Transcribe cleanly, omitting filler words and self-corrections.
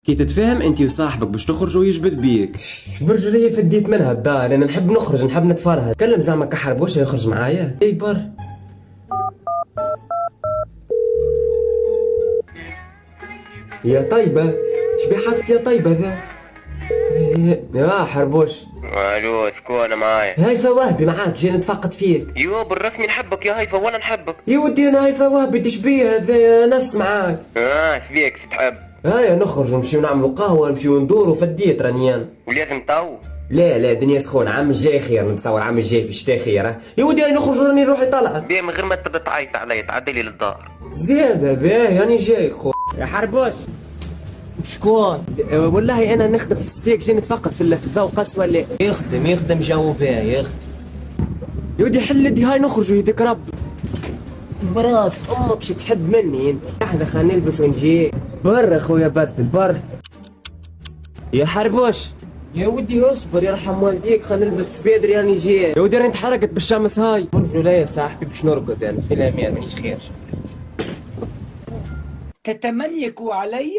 كي تتفاهم انت وصاحبك باش تخرجوا يجبد بيك. برجلية فديت منها الدار، انا نحب نخرج نحب نتفرهد. كلم زعما كحرب واش يخرج معايا؟ اي بر. يا طيبة شبي حاطط يا طيبة ذا؟ يا حربوش. الو شكون معايا؟ هيفا وهبي معاك جاي نتفقد فيك. يو بالرسمي نحبك يا هيفا وانا نحبك. يا ودي انا هيفا وهبي تشبيه هذا نفس معاك. شبيك تحب؟ هيا نخرج نمشيو نعملوا قهوة نمشيو ندورو فديت رانيان. ولازم تو؟ لا دنيا سخونة، عام الجاي خير نتصور، عام الجاي في الشتاء خير. يا ودي راني نخرج راني روحي طلعت. بيه من غير ما تبدا تعيط علي تعدي لي للدار. زيادة باه راني جاي خو. يا حربوش. شكون؟ والله انا نخدم في ستيك جاي نتفقد في الضوء قص ولا يخدم جو باه يخدم. يا ودي حل يدي هاي نخرجوا يديك رب. براس امك شي تحب مني انت. لحظة خلينا نلبس ونجي. بر اخويا بدل بر. يا حربوش. يا ودي اصبر يرحم والديك خلينا نلبس بدري راني جاي. يا ودي راني تحرقت بالشمس هاي. قلت لا يا صاحبي باش نرقد انا في الامان مانيش خير. تتمنيك علي